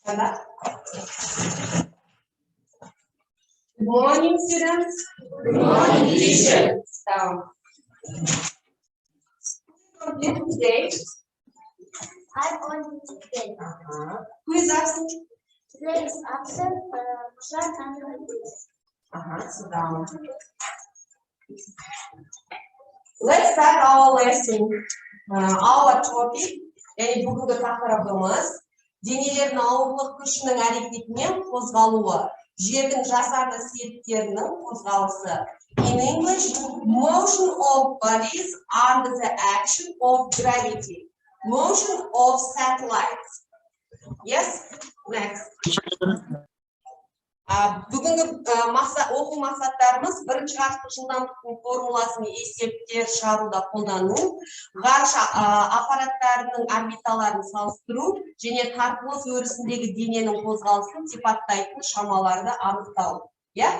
Good morning, students. Good morning, teacher. Down. Today. I'm on today. Who is absent? Today is absent, Shad and Sit down. Let's start our lesson. Our topic. Yani бүгінгі тақырыбымыз денелердің ауырлық күшінің әрекетімен қозғалуы, жердің жасанды себептерінің қозғалысы. In English, motion of bodies under the action of gravity. Motion of satellites. Yes? Next. Бүгінгі оқу мақсаттарымыз бірінші ғарыштық жылдамдықтың формуласын есептер шығаруда қолдану, ғарыш аппараттарының орбиталарын салыстыру және тартылыс өрісіндегі дененің қозғалысын сипаттайтын шамаларды анықтау. Yeah?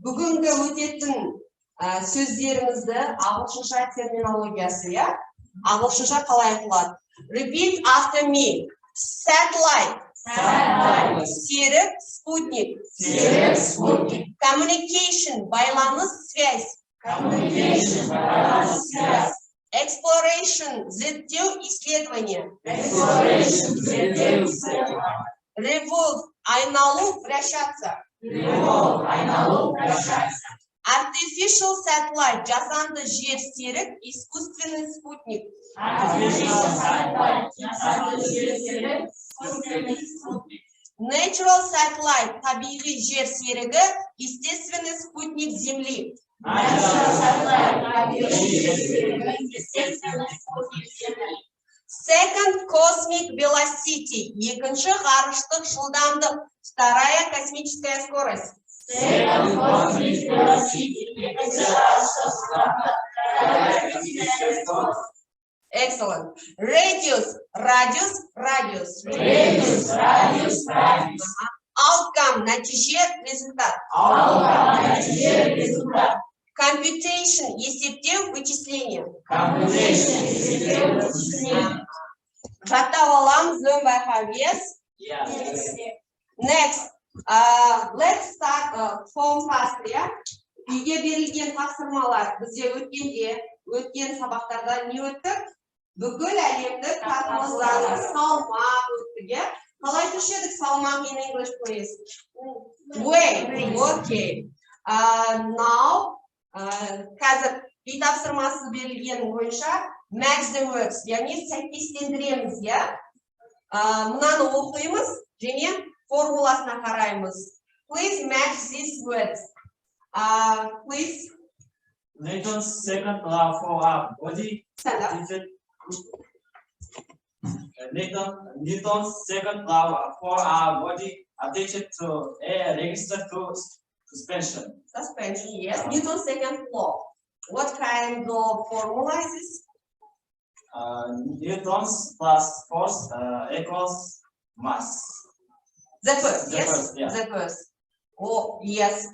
Бүгінгі өтетін сөздерімізді ағылшынша терминологиясы, ағылшынша қалай айтылады? Repeat after me. Satellite. Серік, спутник. Communication, байланыс, связь. Exploration, зерттеу, исследование. Revolve, айналу, вращаться. Artificial satellite, жасанды жер серік, искусственный спутник. Natural satellite, табиғи жер серігі, естественный спутник Земли. Second cosmic velocity, екінші ғарыштық жылдамдық, вторая космическая скорость. Excellent. Radius, радиус. Outcome, нәтиже, результат. Computation, есептеу, вычисление. Жаттап аламыз, өн байқау, yes? Next. Let's start form fast, yeah? Үйге берілген тапсырмалар бізде өткен сабақтарда не өттік? Бүкіл әлемдік тапсырмалар салмақ өттік, yeah? Қалай түшедік салмақ in English, please? Weight, okay. Now, қазір үй тапсырмасы берілген бойынша match the words, яғни сәйкестендіреміз, yeah? Мынаны оқимыз және формуласына қараймыз. Please match these words. Please. Newton's second law for our body. Newton's second law for our body attached to a register to suspension. Suspension, yes. Newton's second law. What kind of formula is this? Newton's plus force equals mass. The first, yes? First, yeah. The first. Oh, yes.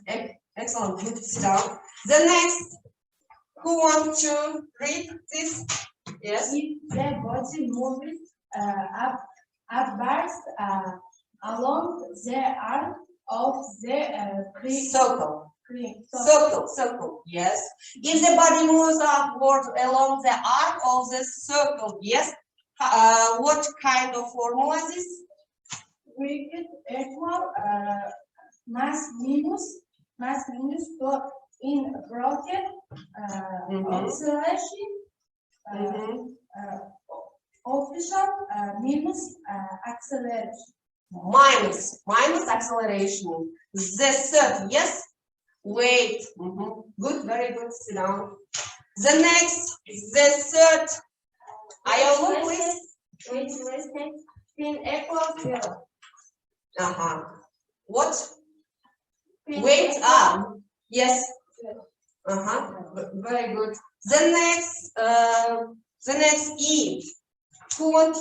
Excellent. Good. Sit down. The next. Who wants to read this? Yes. If the body moves upwards along the arc of the Circle. Yes. If the body moves upward along the arc of the circle, yes. What kind of formula is this? We get equal mass minus to in bracket acceleration official minus acceleration. Minus acceleration. The third, yes. Wait. Good, very good. Sit down. The next, the third. Ayolu, please. Wait, spin equals 0. What? Wait up. Yes. Very good. The next E. Who want?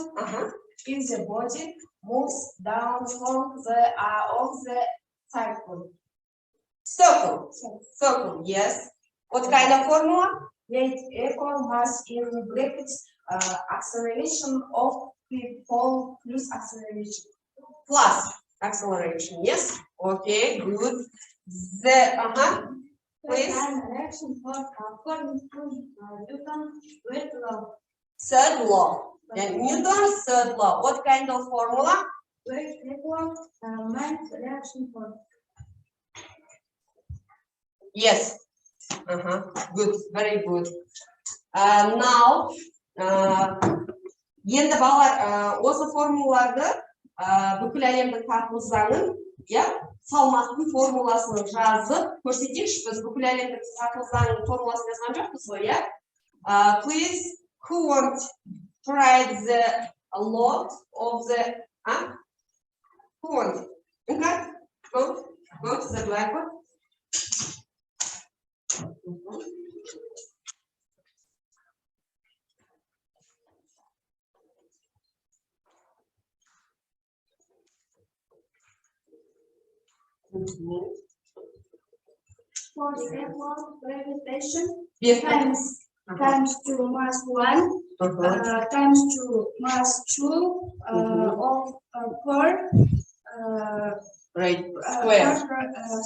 If the body moves down from the of the circle. Circle. Yes. What kind of formula? Weight equal mass in brackets acceleration of free fall plus acceleration. Plus acceleration, yes? Okay, good. The, please. Reaction for according to Newton's third law. Third law. And Newton's third law. What kind of formula? Weight equal mass reaction force. Yes. Good. Very good. Now, енді балалар осы формулаларды бүкіл әлемдік тартылу заңын, салмақтың формуласын жазып көрсетейікші. Біз бүкіл әлемдік тартылу заңының формуласын жазған жоқпыз ғой, Please, who want to write the law of the who want? Okay, go to the blackboard. Force equal gravitation Yes. times to mass 1 times to mass 2 of per Right. Square.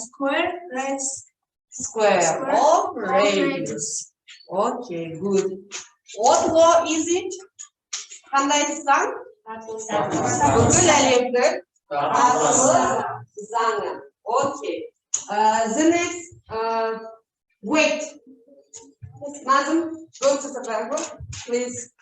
square raised Square of radius. Okay, good. What law is it? Қандай заң? Бүкіл әлемдік тартылу заңы. Okay. The next weight. Madam, go to the blackboard, please.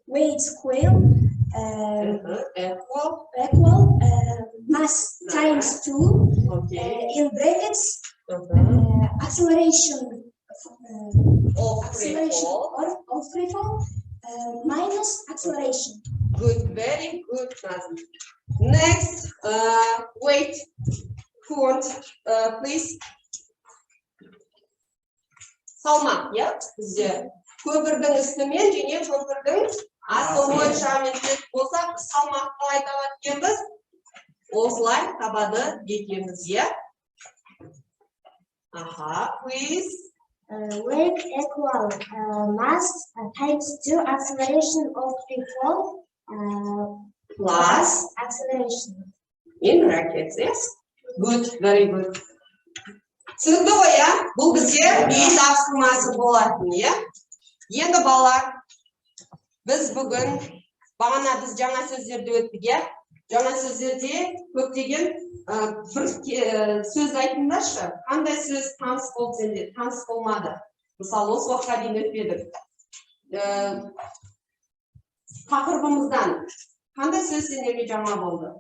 Weight square Equal. mass times 2 Okay. in brackets acceleration Of free fall. of free fall minus acceleration. Good, very good, Madam. Next, weight. Who wants, please? Салмақ, бізде көпірдің үстімен және көпірдің асты бойыншамен келетін болсақ, салмақ қалай табады екенбіз? Осылай табады екенбіз, please. Weight equal mass times 2 acceleration of free fall Plus acceleration. in brackets, yes? Good, very good. Түсінікті ғой, бұл бізде үй тапсырмасы болатын, Енді балалар, біз бүгін, бағана біз жаңа сөздерді өттік, Жаңа сөздерде көптеген бір сөз айтыңдаршы. Қандай сөз таныс болды сенде, таныс болмады. Мысалы, осы уақытқа дейін өтпедік. Тақырыбымыздан қандай сөз сендерге жаңа болды?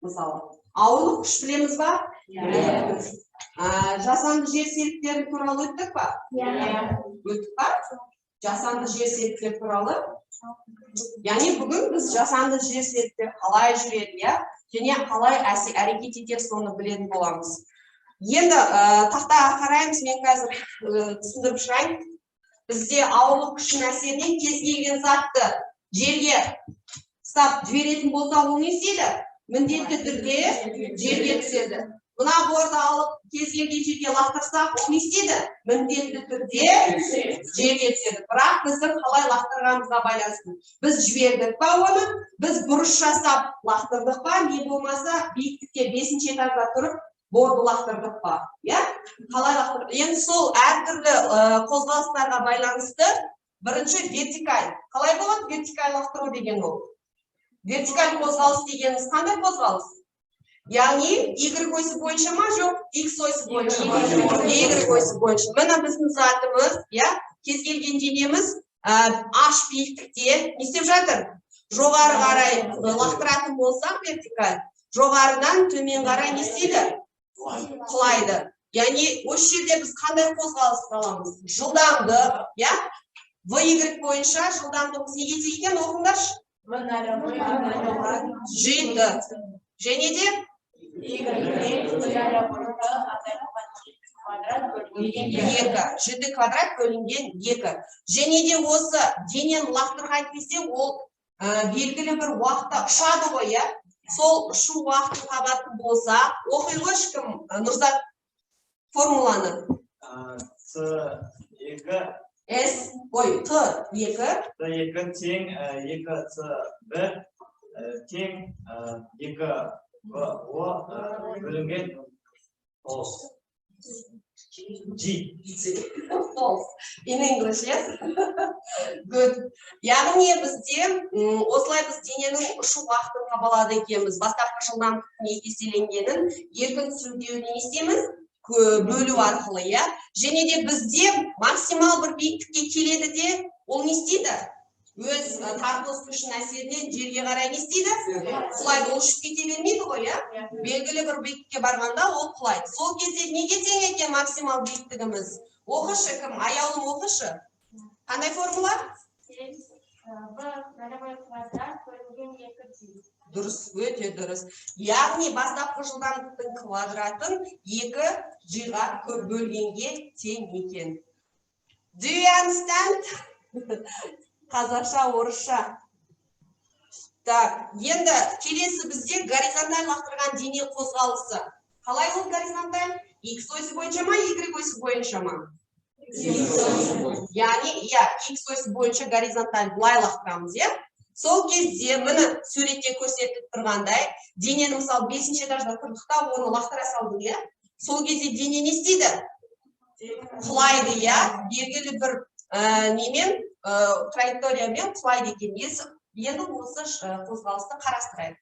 Мысалы, ауырлық күш білеміз ба? Жасанды жер серіктері туралы өттік па? Өттік па? Жасанды жер серіктері туралы? Яғни бүгін біз жасанды жер серіктері қалай жүреді, және қалай әрекет етер соны білетін боламыз. Енді тақтаға қараймыз, мен қазір түсіндіріп шығайын. Бізде ауырлық күшінің әсерінен кез келген затты жерге ұстап жіберетін болса, ол не істейді? Міндетті түрде жерге түседі. Мына борды алып кез келген жерге лақтырсақ, ол не істейді? Міндетті түрде жерге түседі. Бірақ біздің қалай лақтырғанымызға байланысты. Біз жібердік па оны? Біз бұрыш жасап лақтырдық па? Не болмаса биіктікте 5-ші этажда тұрып борды лақтырдық па? Қалай лақтырдық? Енді сол әртүрлі қозғалыстарға байланысты бірінші вертикаль. Қалай болады вертикаль лақтыру деген ол? Вертикаль қозғалыс дегеніміз қандай қозғалыс? Яғни Y осі бойынша ма, жоқ, X осі бойынша ма? Y осі бойынша. Мына біздің затымыз, кез келген денеміз H биіктікте не істеп жатыр? Жоғары қарай лақтыратын болсақ вертикаль, жоғарыдан төмен қарай не істейді? Құлайды. Яғни осы жерде біз қандай қозғалыс аламыз? Жылдамдық, VY бойынша жылдамдығымыз неге тиген оқыңдаршы? Жеті. Және де Жеті квадрат бөлінген 2. Және де осы денені лақтырған кезде ол белгілі бір уақытта ұшады ғой, иә? Сол ұшу уақытын табатын болса, оқи ғой ешкім Нұрзат формуланы. Т2 тең 2С1 тең 2О бөлінген G. False. In English, yes? Good. Яғни бізде осылай біз дененің ұшу уақытын табалады екенбіз. Бастапқы жылдамдықтың еселенгенін еркін түсуде не істейміз? Бөлу арқылы, иә? Және де бізде максимал бір биіктікке келеді де, ол не істейді? Өз тартылыс күшінің әсерінен жерге қарай не істейді? Құлайды, ол ұшып кете бермейді ғой, иә? Белгілі бір биіктікке барғанда ол құлайды. Сол кезде неге тең екен максимал биіктігіміз? Оқышы кім? Аяулым оқышы. Қандай формула? Дұрыс, өте дұрыс. Яғни бастапқы жылдамдықтың квадратын 2G-ға көп бөлгенге тең екен. Do you understand? Қазақша, орысша. Так, енді келесі бізде горизонталь лақтырған дене қозғалысы. Қалай ол горизонталь? X осі бойынша ма, Y осі бойынша ма? Яғни, X осі бойынша горизонталь былай лақтырамыз, иә? Сол кезде мұны суретте көрсетіп тұрғандай, денені мысалы 5-ші этажда тұрдықта оны лақтыра салды, иә? Сол кезде дене не істейді? Құлайды, иә? Белгілі бір немен, траекториямен құлайды екен. Енді осы қозғалысты қарастырайық.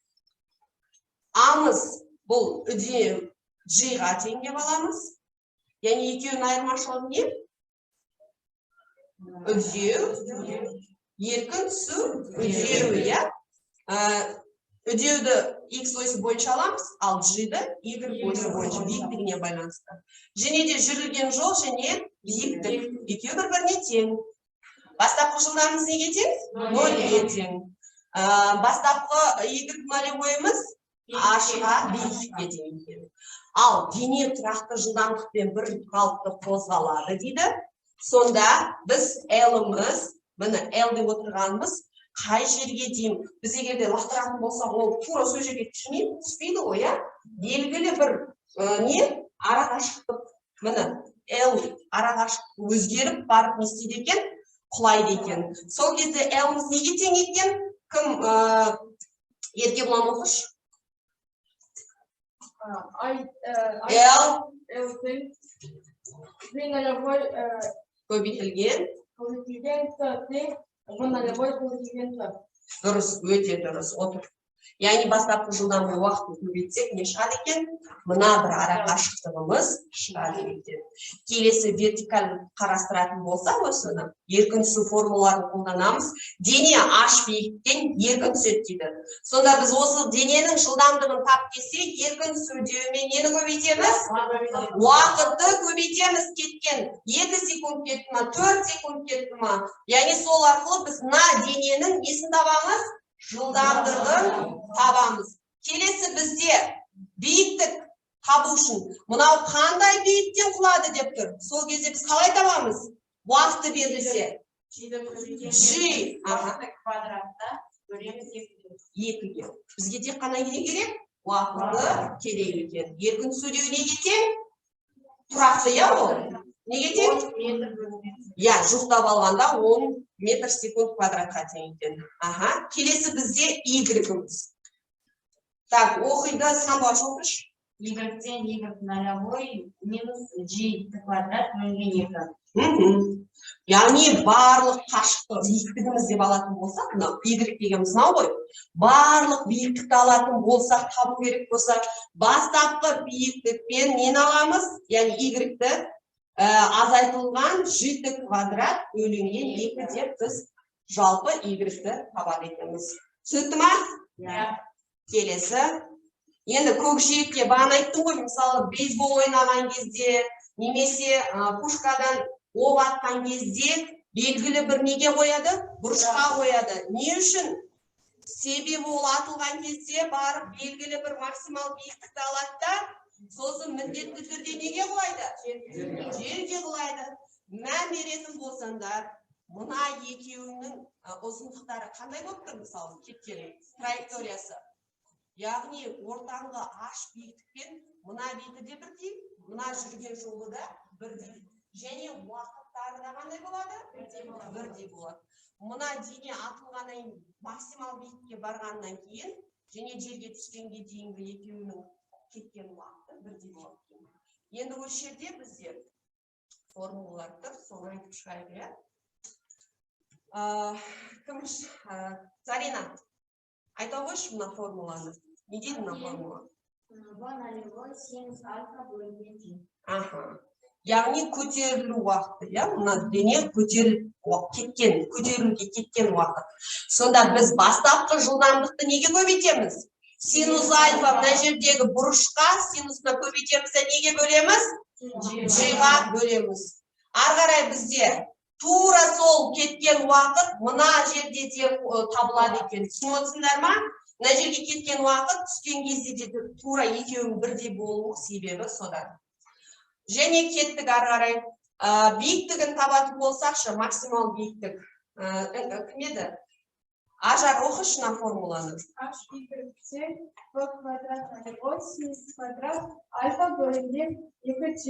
Амыз бұл үдеу G-ға тең деп аламыз. Яғни екеуінің айырмашылығы не? Үдеу, еркін түсу, үдеу, иә? Үдеуді X осі бойынша аламыз, ал G-ді Y осі бойынша биіктігіне байланысты. Және де жүрілген жол және биіктік. Екеуі бір-біріне тең. Бастапқы жылдамдығымыз неге тең? 0-ге тең. Бастапқы Y нолевойымыз H-ға биіктікке тең. Ал дене тұрақты жылдамдықпен бір қалыпты қозғалады дейді. Сонда біз L-ымыз, мұны L деп отырғанымыз, қай жерге дейін? Біз егерде лақтыратын болсақ, ол тура сол жерге түспейді ғой, иә? Белгілі бір арақашықтық, мұны L арақашықтық өзгеріп барып не істейді екен? Құлайды екен. Сол кезде L-ымыз неге тең екен? Кім ерге бұлан оқыш? Көбейтілген. Дұрыс, өте дұрыс, отыр. Яғни бастапқы жылдамдығы уақытын көбейтсек, не шығады екен? Мына бір арақашықтығымыз шығады екен. Келесі вертикаль қарастыратын болса, осыны еркін түсу формуларын қолданамыз. Дене H биіктіктен еркін түседі дейді. Сонда біз осы дененің жылдамдығын тап келсе, еркін түсу үдеуімен нені көбейтеміз? Уақытты көбейтеміз. Кеткен 2 секунд кетті ма, 4 секунд кетті ма? Яғни сол арқылы біз мына дененің несін табамыз? Жылдамдығын табамыз. Келесі бізде биіктік табу үшін. Мынау қандай биіктен құлады деп тұр. Сол кезде біз қалай табамыз? Уақыты берілсе. G квадратта бөлеміз 2-ге. Бізге тек қана не керек? Уақыты керек екен. Еркін түсудеу неге тең? Тұрақты, иә ол? Неге тең? Я, жұқтап алғанда 10 метр секунд квадратқа тең екен. Келесі бізде Y-іміз. Так, оқиды самбаш оқыш. Y-тен Y нолевой минус G квадрат бөлінген 2. Яғни барлық қашықтық биіктігіміз деп алатын болсақ, Y дегеніміз мынау ғой. Барлық биіктікті алатын болсақ, табу керек болса, бастапқы биіктікпен нені аламыз? Яғни Y-ті азайтылған G квадрат бөлінген 2 деп біз жалпы Y-ті табады екенбіз. Түсінікті ма? Келесі. Енді көкжиекке бағана айттым ғой, мысалы бейсбол ойнаған кезде, немесе пушкадан оқ атқан кезде белгілі бір неге қояды? Бұрышқа қояды. Не үшін? Себебі ол атылған кезде барып белгілі бір максимал биіктікті алады да, сосын міндетті түрде неге құлайды? Жерге құлайды. Мән беретін болсаңдар, мына екеуінің ұзындықтары қандай болып тұр мысалы кеткен траекториясы? Яғни ортаңғы аш биіктікпен мына беті де бірдей, мына жүрген жолы да бірдей. Және уақыттары да қандай болады? Бірдей болады. Мына дене атылғаннан кейін максимал биіктікке барғаннан кейін және жерге түскенге дейінгі екеуінің кеткен уақыты бірдей болады. Енді осы жерде бізде формулалар тұр, соны айтып шығайық, иә? Кім? Зарина, айта қойшы мына формуланы. Не дейді мына формула? Синус альфа бөлінген жи. Яғни көтерілу уақыты, иә? Мына дене көтерілуге кеткен уақыт. Сонда біз бастапқы жылдамдықты неге көбейтеміз? Синус альфа мына жердегі бұрышқа синусына көбейтеміз, неге бөлеміз? Жиға бөлеміз. Ары қарай бізде тура сол кеткен уақыт мына жерде де табылады екен. Түсініп отырсыңдар ма? Мына жерге кеткен уақыт түскен кезде де тура екеуінің бірдей болуы себебі содан. Және кеттік ары қарай. Биіктігін табатын болсақшы, максимал биіктік. Кім еді? Ажар, оқышы мына формуланы. H = b квадрат + синус квадрат альфа бөлінген 2g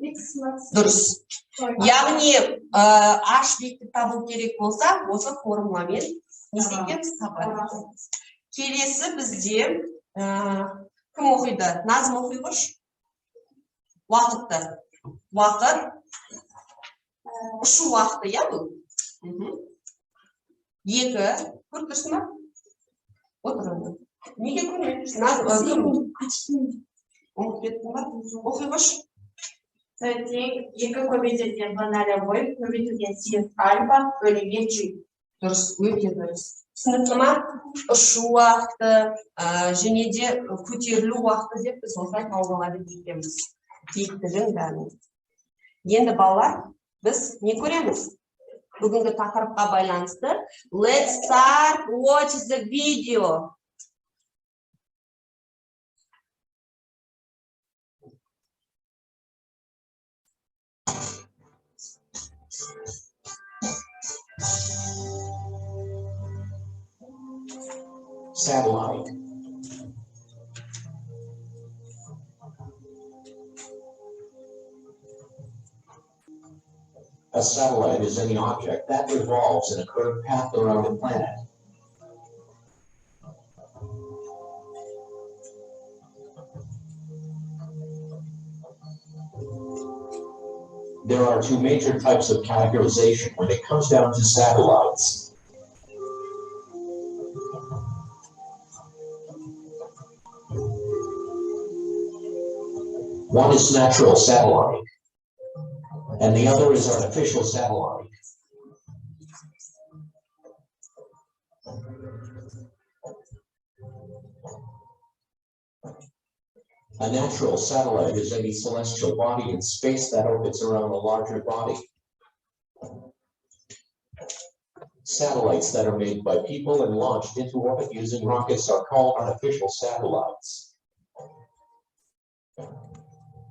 x максимум. Дұрыс. Яғни H биіктік табу керек болса, осы формуламен не істейміз? Табады. Келесі бізде кім оқиды? Назым оқиғыш? Уақытты. Уақыт. Ұшу уақыты, иә бұл? Екі. Көріп тұрсың ба? Отырыңды. Неге көрмейсің? Ұмытып кеттің ба? Оқиғыш? Екі көбейтілген b0 көбейтілген синус альфа бөлінген жи. Дұрыс, өте дұрыс. Түсінікті ма? Ұшу уақыты, және де көтерілу уақыты деп біз осылай тауып алады дейміз. Биіктігін бәрін. Енді балалар, біз не көреміз? Бүгінгі тақырыпқа байланысты. Let's start watch the video. Satellite. A satellite is any object that revolves in a curved path around a planet. There are two major types of categorization when it comes down to satellites. One is natural satellite, and the other is artificial satellite. A natural satellite is any celestial body in space that orbits around a larger body. Satellites that are made by people and launched into orbit using rockets are called artificial satellites.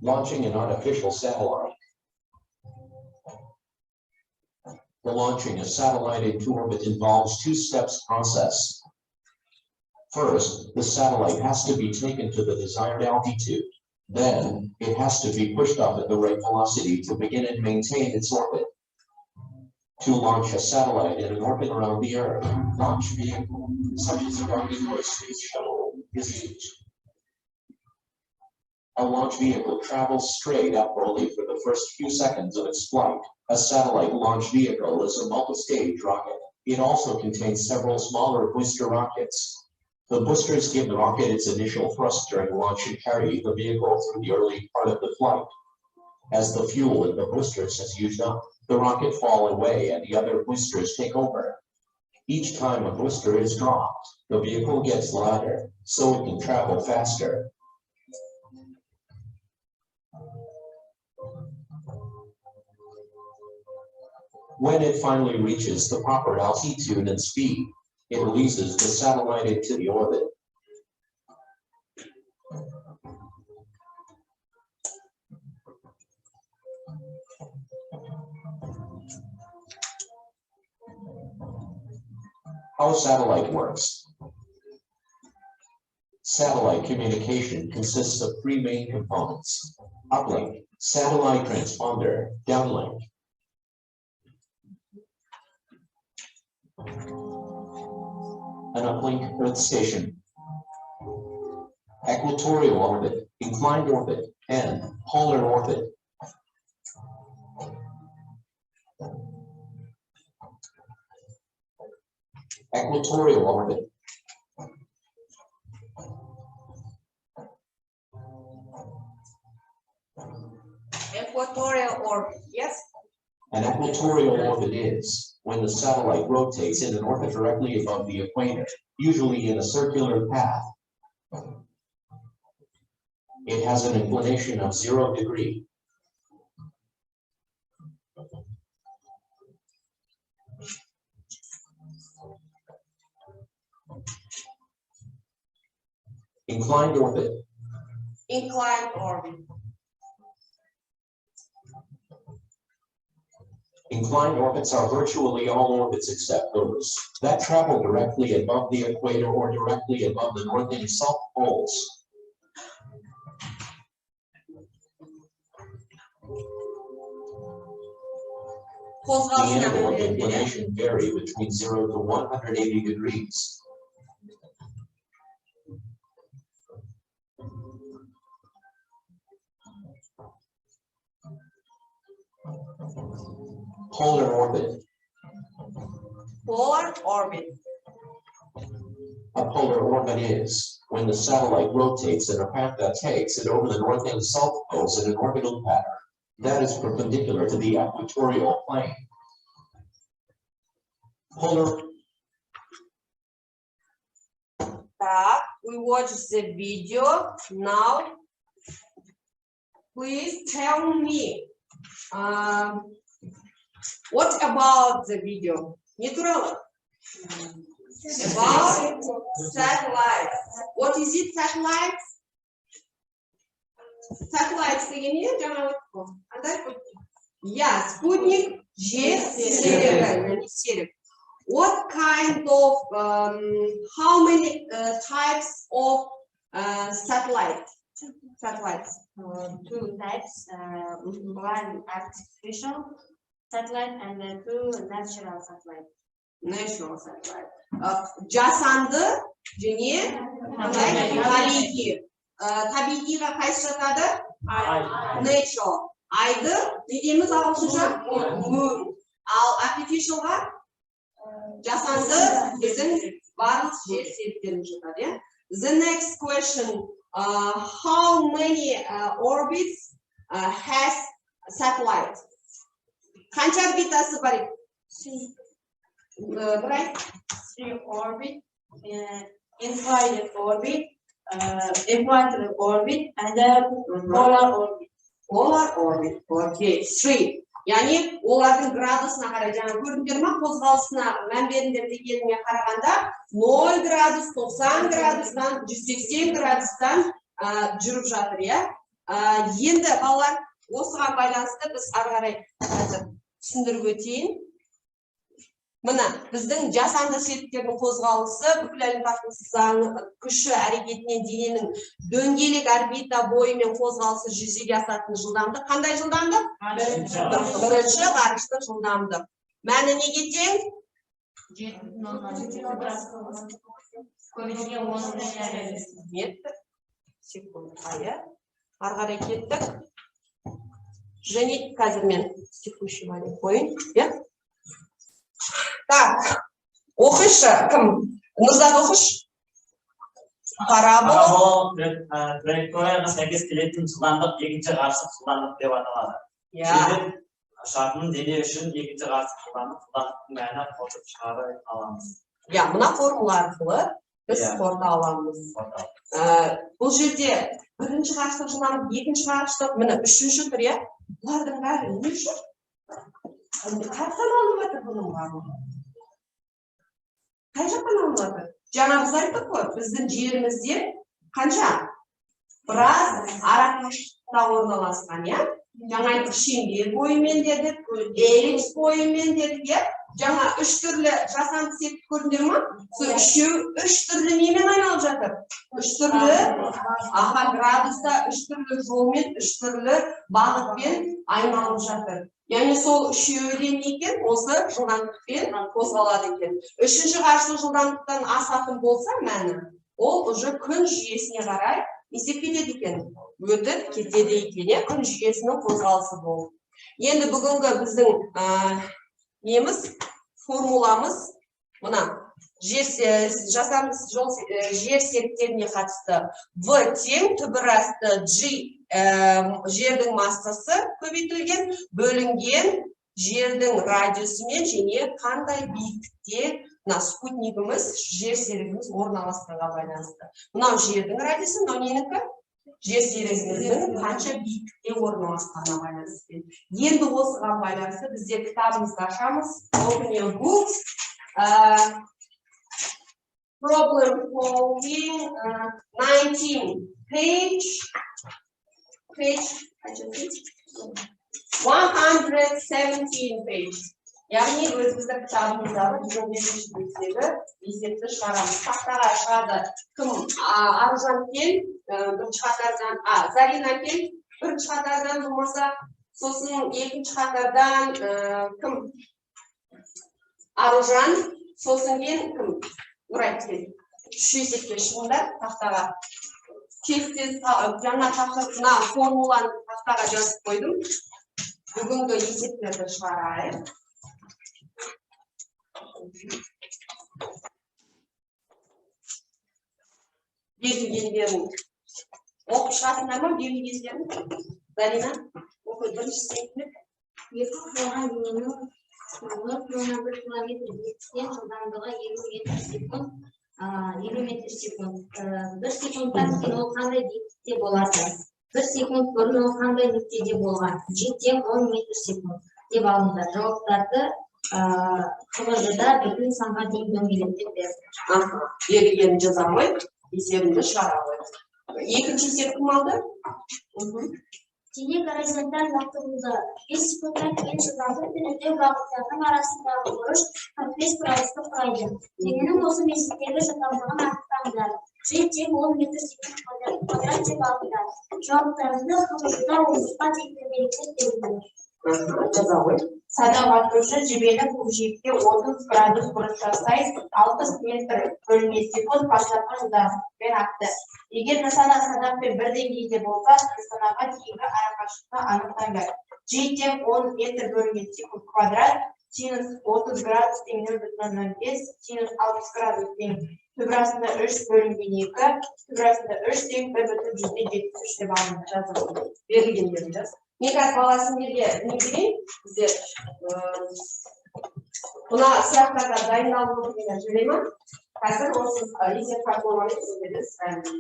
Launching an artificial satellite. The launching a satellite into orbit involves two-steps process. First, the satellite has to be taken to the desired altitude. Then, it has to be pushed up at the right velocity to begin and maintain its orbit. To launch a satellite in an orbit around the Earth, launch vehicle, such as a rocket or a space shuttle, is used. A launch vehicle travels straight up only for the first few seconds of its flight. A satellite launch vehicle is a multi-stage rocket. It also contains several smaller booster rockets. The boosters give the rocket its initial thrust during launch and carry the vehicle through the early part of the flight. As the fuel in the boosters is used up, the rocket falls away and the other boosters take over. Each time a booster is dropped, the vehicle gets lighter, so it can travel faster. When it finally reaches the proper altitude and speed, it releases the satellite into the orbit. How a satellite works. Satellite communication consists of three main components: uplink, satellite transponder, downlink. An uplink Earth station, equatorial orbit, inclined orbit, and polar orbit. Equatorial orbit. Equatorial orbit, yes? An equatorial orbit is when the satellite rotates in an orbit directly above the equator, usually in a circular path. It has an inclination of 0 degree. Inclined orbit. Inclined orbit. Inclined orbits are virtually all orbits except those that travel directly above the equator or directly above the north and south poles. The angle of inclination vary between 0 to 180 degrees. Polar orbit. Polar orbit. A polar orbit is when the satellite rotates in a path that takes it over the north and south poles in an orbital pattern that is perpendicular to the equatorial plane. Polar. We watch the video now. Please tell me what about the video? About satellites. What is it, satellites? Satellites yeah, Sputnik, what kind of, how many types of satellites? Two types, one artificial satellite and then two natural satellite. Natural satellite. Жасанды және табиғи. Табиғиға қайсы жатады? Natural. Айды не дейміз ағылшынша? Moon. Ал artificialға жасанды біздің барлық жер серіктеріміз жатады. The next question, how many orbits has satellite? Қанша орбитасы бар? Three orbit, inclined orbit, equatorial orbit, and polar orbit. Polar orbit, okay, three. Яғни олардың градусына қарай, жаңа көрдіңдер ма, қозғалысына мән беріңдер дегеніне қарағанда 0 градус, 90 градустан, 180 градустан жүріп жатыр, иә. Енді балалар, осыған байланысты біз ары қарай түсіндіріп өтейін. Мына біздің жасанды серіктердің қозғалысы бүкіл әлемдік заңы күші әрекетінен дененің дөңгелек орбита бойымен қозғалысы жүзеге асатын жылдамдық. Қандай жылдамдық? Бірінші ғарыштық жылдамдық. Мәні неге тең? 7,10 метр секундқа. Ары қарай кеттік. Және қазір мен текущий валют қойын. Так, оқышы, кім? Нұрзат оқыш? Парабола. Траекторияға сәйкес келетін жылдамдық екінші ғарыштық жылдамдық деп аталады. Себеп ұшатын дене үшін екінші ғарыштық жылдамдықтың мәні қосып шығара аламыз. Мына формула арқылы біз қорыта аламыз. Бұл жерде бірінші ғарыштық жылдамдық, екінші ғарыштық, міне үшінші тұр, бұлардың бәрі не үшін? Қайдан алынып жатыр бұның барлығы? Қай жақтан алынып жатыр? Жаңа біз айттық қой, біздің жерімізде қанша? Біраз арақашықтықта орналасқан, иә? жаңа айтып шеңбер бойымен дедік, эллипс бойымен дедік, иә? Жаңа 3 түрлі жасанды сетіп көрдіңдер ма? Сол үшеу 3 түрлі немен айналып жатыр? 3 түрлі градуста, 3 түрлі жолмен, 3 түрлі бағытпен айналып жатыр. Яғни сол үшеуі не екен? Осы жылдамдықпен қозғалады екен. Үшінші қарсылық жылдамдықтан асатын болса мәні, ол уже күн жүйесіне қарай есеп кетеді екен. Өтіп кетеді екен, күн жүйесінің қозғалысы болып. Енді бүгінгі біздің неміз, формуламыз, мына жасанды жер серіктеріне қатысты В тең түбір асты G жердің массасы көбейтілген, бөлінген жердің радиусымен және қандай биіктікте спутнигіміз, жер серігіміз орналасқанға байланысты. Мынау жердің радиусы, мынау ненікі? Жер серігіміздің қанша биіктікте орналасқанға байланысты. Енді осыған байланысты бізде кітабымызды ашамыз. Open your books. Problem solving 19 page 117 page. Яғни өзімізді кітабымыздағы 125-дегі есепті шығарамыз. Тақтаға шығады кім? Аружан кел, бірінші қатардан, Зарина кел, бірінші қатардан болмаса, сосын екінші қатардан кім? Аружан, сосын кен кім? Нұрай кел. Үш есепке шығыңдар тақтаға. Тексіз жаңа тақырыбына формуланы тақтаға жазып қойдым. Бүгінгі есептерді шығарайық. Берілгендерін оқып шығасыңдар ма? Берілгендерін? Зарина, оқы бірінші сентімдік. Екі болған дененің 0,1 километр биіктіктен жылдамдығы 20 метр секунд. 20 метр секунд. 1 секундтан кейін ол қандай биіктікте болады? 1 секунд бұрын ол қандай нүктеде болған? G тең 10 метр секунд деп алыңдар. Жауаптарды қыбырдыда бүтін санға дейін дөңгелектеп берді. Берілгенін жаза қойып, есебімді шығара қойып. Екінші есеп кім алды? Дене горизонталь лақтырылды. 5 секундтан кейін жылдамдық пен үдеу бағыттарының арасындағы бұрыш 45 градусты құрайды. Дененің осы мезеттегі жылдамдығын анықтаңдар. G тең 10 метр секунд квадрат деп алыңдар. Жауаптарыңызды қыбырдыда омыртқа тең дөңгелектеп беріңдер. Жаза қойып. Садақ атушы жебені көкжиекте 30 градус бұрыш жасай 60 метр бөлінген секунд бастапқы жылдамдықпен атты. Егер нысана садақпен бір деңгейде болса, нысанаға дейінгі арақашықтықты анықтаңдар. G тең 10 метр бөлінген секунд квадрат, синус 30 градус тең 0,05, синус 60 градус тең түбірасында 3 бөлінген 2, түбірасында 3 тең 1,73 деп алынды. Жаза берілгендерін жаз. Мекас баласындерге не берейін? Біздер бұна сұрақтарға дайындалып отырғандар жүре ма? Қазір осы есеп формуланы сіздерді сұраймын.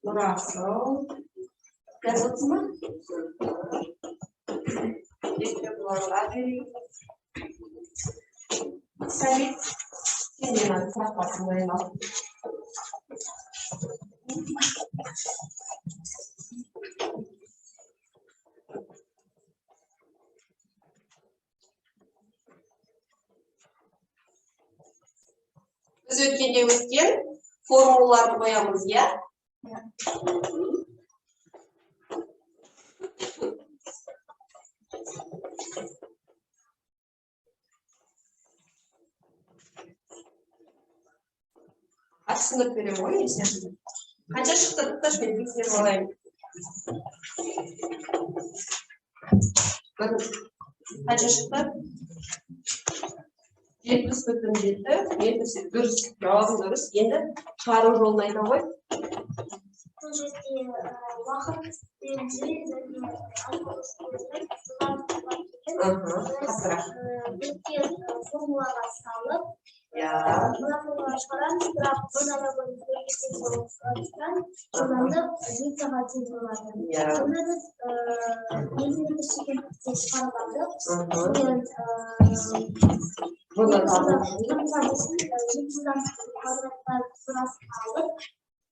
Нұрасыл. Жазылды ма? Сәлет, сенен сұрақпасын дайындалып. Біз өткенде өткен формулаларды қоямыз, иә? Açısını görüyorum o yüzden. Kaça çıktı? Taş bir bilgisayar olayım. Kaça çıktı? 70,7, 70 dürüst, cevabı dürüst. Енді шығару жолын айта ғой. Бұл жерде уақыт бірге формулаға салып, Ya. Melakukan sekarang setelah penanaman berikut sekarang terlambat jika hasil berlaku. Ya. Kemudian ini bersihkan sekarang pada dan Bunlar kaldı. yang saya sih sedang keras awet.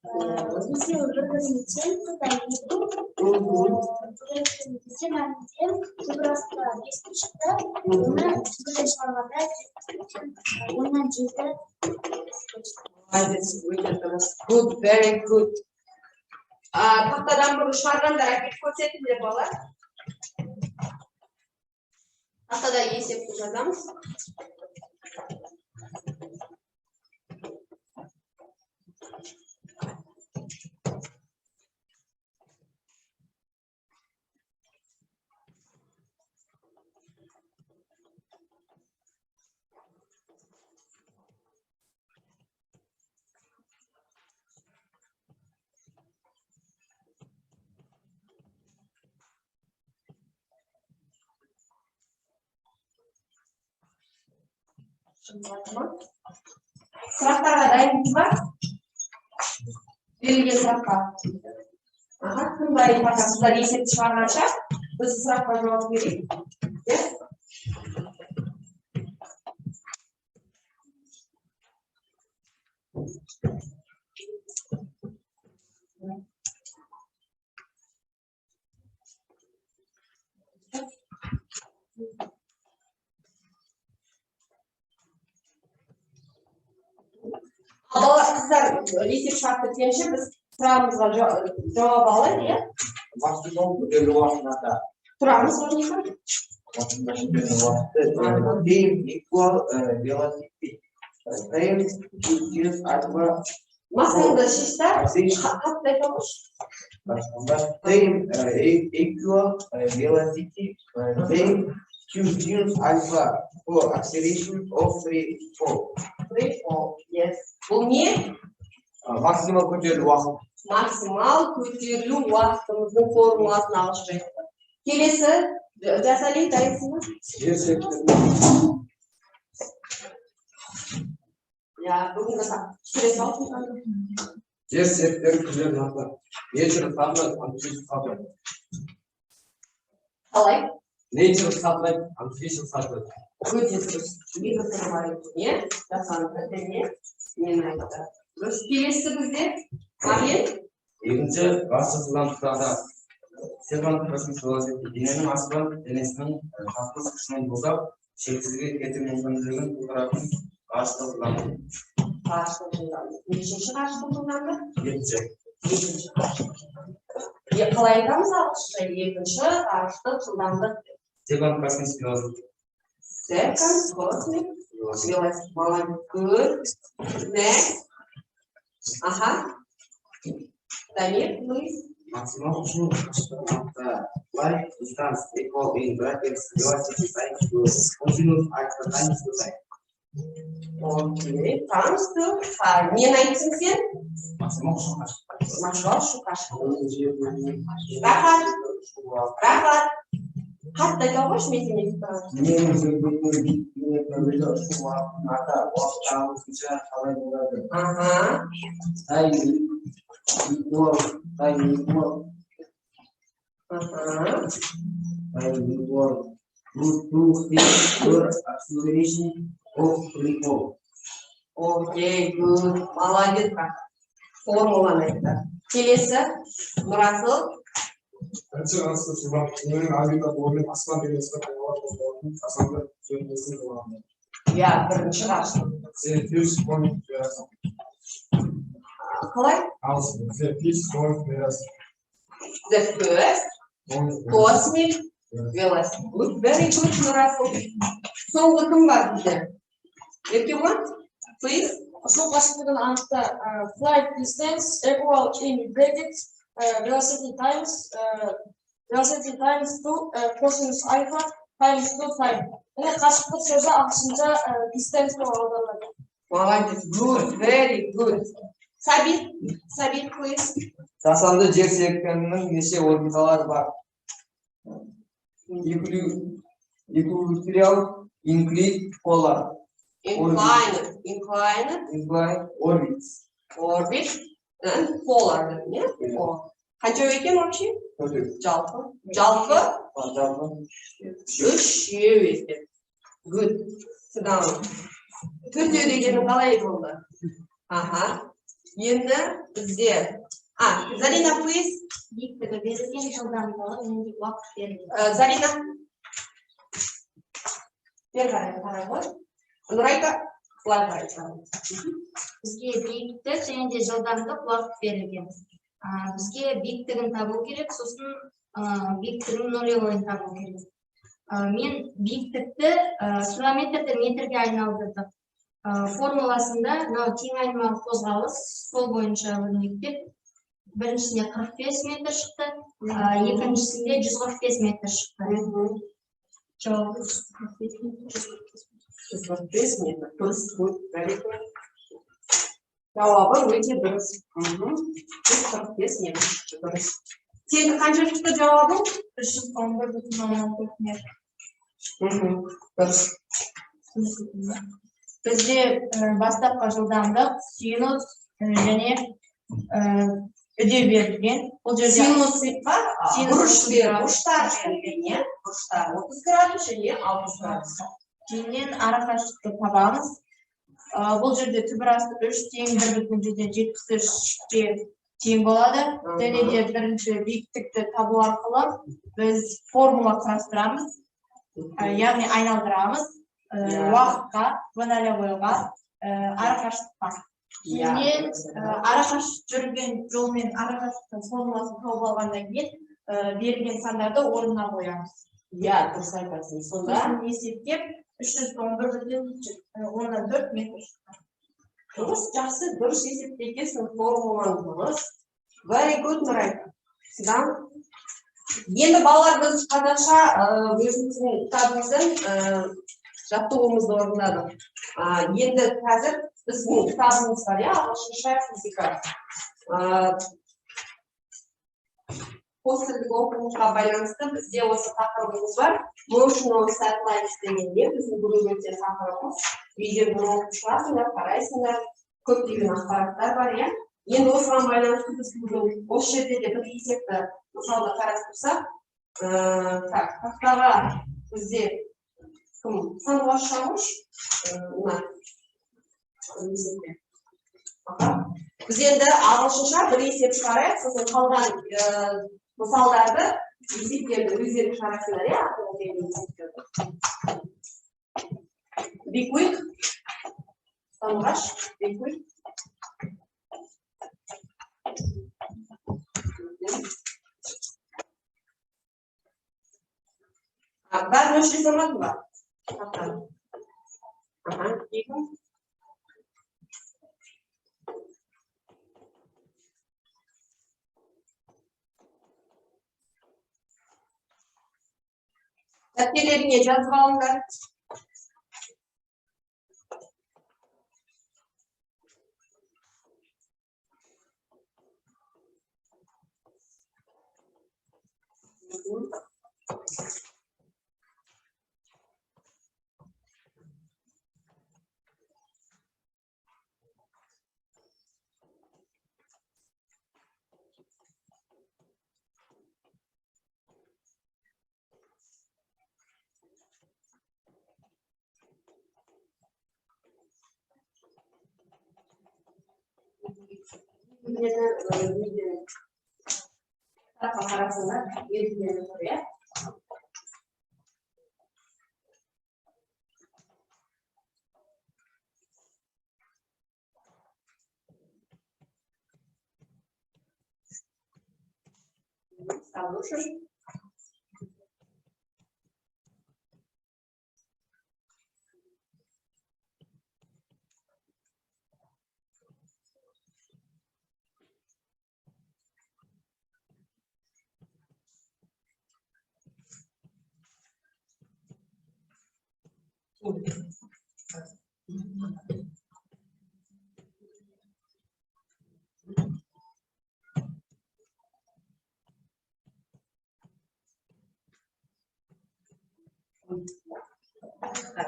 Isi urut için tadi itu için nanti beras çıktı. Bunu sudah şalvarda bundan juga Good, very good. Tahtadan bunu çıkarganдар әкеп көрсетіңдер балалар. Tahtada есепті жазамыз. Сұрақтарға дайынсыз ба? Берілген сұраққа. Кім дайын сіздер есепті шығарғанша біз сұраққа жауап берейік. Балалар қыздар есеп шығарып біткенше біз сұрағымызға жауап алайық, иә? Максимум күтелі уақытында Тұрамыз орнына. Дейм equal velocity. Дейм через альфа. Максимумды шешті, қатты айтамыз. Дейм equal velocity. Дейм через альфа for acceleration of free fall. Yes. Бұл не? Максимум күтелі уақыт. Максимал көтерілу уақытымыздың формуласын алып жатыр. Келесі жасалайық дайынсың ба? Я бүгінгі түсіре салдым. Жер сеттер күлер жатыр. Nature satылайды, antificial satылайды. Қалай? Nature satылайды, antificial satылайды. Өте дұрыс. Екі түрі бар екен, иә? Жасанды және мен айтты. Дұрыс. Келесі бізде Марин. Екінші ғасыр жылдамдықтарда сервант космос велосипед дененің астынан денесінің қақтығыс күшімен босап, шексізге кету мүмкіндігін тудыратын ғарыштық жылдамдық. Ғарыштық жылдамдық. Нешінші ғарыштық жылдамдық? Екінші. Екінші ғарыштық. Қалай айтамыз ағылшынша? Екінші ғарыштық жылдамдық. Сервант космос велосипед. Second cosmic velocity. Молодец. Good. Next. Ага. Дамир, please. Максимал ұшу қашықтықта light distance equal in brackets velocity times continuous axis times time. Окей. Times to time. Нені айттың сен? Максимал ұшу қашықтық. Максимал ұшу қашықтық. Рахат. Қатты айта қойшы, мен сен естіп тұрмын. Менің жүргізген ұшу уақытында уақыт ағысынша қалай болады? Ага. Time equal root 2 per acceleration of free fall. Окей, good. Молодец, Рахат. Формуланы айтты. Келесі, Нұрасыл. Бірінші ғасыр жылдамдықтың орбита болуымен аспан денесіне қайнауға қозғалатын жасанды жөнделесін болады. Я бірінші ғарыштық. Фьюз point верасы. Қалай? Ал фьюз point верасы. The first cosmic velocity. Good, very good, Нұрасыл. Соңғы кім бар бізде? Everyone, please. Сол қашықтығын анықта flight distance equal in brackets velocity times 2 cosine alpha times 2 time. Міне қашықтық сөзі ағылшынша distance деп аударылады. Молодец, good, very good. Сабит, please. Жасанды жер серіктерінің неше орбиталары бар? Эквилибриал, инклит, полар. inclined, orbit. orbit, and polar, не? Қанша екен вообще? Жалпы. Жалпы? Үшеу екен. Good. Sit down. Төртеу дегені қалай болды? Аха. Енді бізде. Зарина, please. биіктігі берілген, жылдамдығы менде уақыт берілген. Зарина. Бері қарай ғой. Нұрайка, былай қарай. Бізге биіктік және де жылдамдық уақыт берілген. Бізге биіктігін табу керек, сосын биіктігін нулевойын табу керек. Мен биіктікті километрді метрге айналдырдық. Формуласында мынау тең айнымалы қозғалыс сол бойынша өрнектеп, біріншісінде 45 метр шықты, екіншісінде 145 метр шықты. Жауабы 145 метр. Дұрыс, жауабы өте дұрыс. 145 метр шықты, дұрыс. Сен қанша шықты жауабың? 311,4 метр. Дұрыс. Бізде бастапқы жылдамдық синус және үдеу берілген. Бұл жерде Синусқа бұрыштар берілген, бұрыштар 30 градус және 60 градус. Кейіннен ара қашықтықты табамыз. Бұл жерде түбір асты 3 тең 1,73-ке тең болады. Және де бірінші биіктікті табу арқылы біз формула құрастырамыз, яғни айналдырамыз уақытқа, нулевойға, ара қашықтыққа. Кейіннен ара қашық жүрген жолмен ара қашықтықтың формуласын тауып алғаннан кейін берілген сандарды орнына қоямыз. Иә, дұрыс айтасың. Сонда Есептеп 311,4 метр. дұрыс, жақсы, дұрыс есептегенсің, формулаң дұрыс. Very good, Нұрайка. Сидан. Енді балалар біз қазақша өзіміздің кітабымыздың жаттығуымызды орындадық. Енді қазір біздің кітабымыз бар, ағылшынша физика. Посттік оқуға байланысты бізде осы тақырыбымыз бар. Motional satellites дегенде біздің бүгін өткен тақырыбымыз. Видеоны оқып шығасыңдар, қарайсыңдар, көптеген ақпараттар бар, иә. Енді осыған байланысты біз бүгін осы жерде де бір есепті мысалда қарастырсақ, тақтаға бізде сандуғаш шамыш, біз енді ағылшынша бір есеп шығарайық, сосын қалған мысалдарды есептерді өздері шығарасыңдар, иә? Be quick. Сандуғаш, be quick. Бәрін өшіре салмадың ба? Дәптерлеріңе жазып алыңдар. Қарасыңдар, елден тұр, иә? Слушай.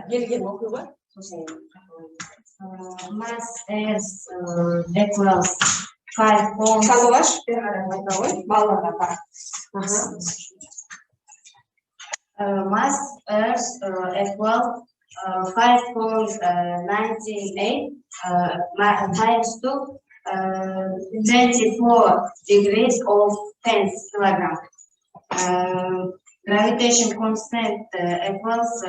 Берген оқу бар. Сосын Mass is equals 5 points. Сандуғаш, бері қарай айта ғой, балаларға бар. Mass is equal 5.98 times 2 24 degrees of 10 kilogram. Gravitation constant equals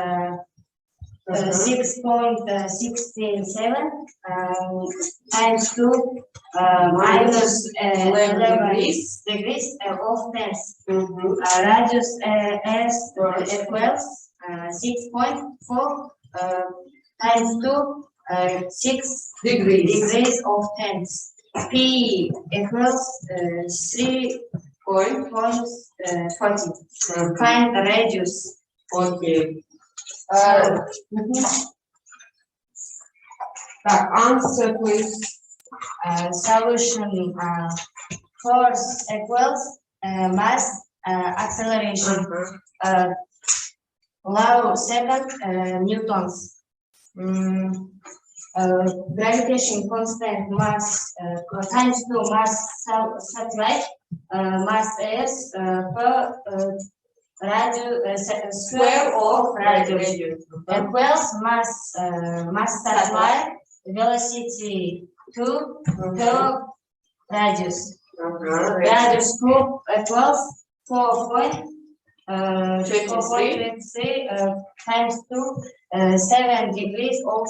6.67 times 2 minus 11 degrees of 10. Radius S equals 6.4 times 2 6 degrees of 10. P equals 3.40. Find the radius. Окей. Так, answer please. Solution force equals mass acceleration. Law second newtons. Gravitation constant mass times 2 mass satellite mass is per radius square of radius equals mass satellite velocity 2 per radius. Radius cube equals 4.23 times 2 7 degrees of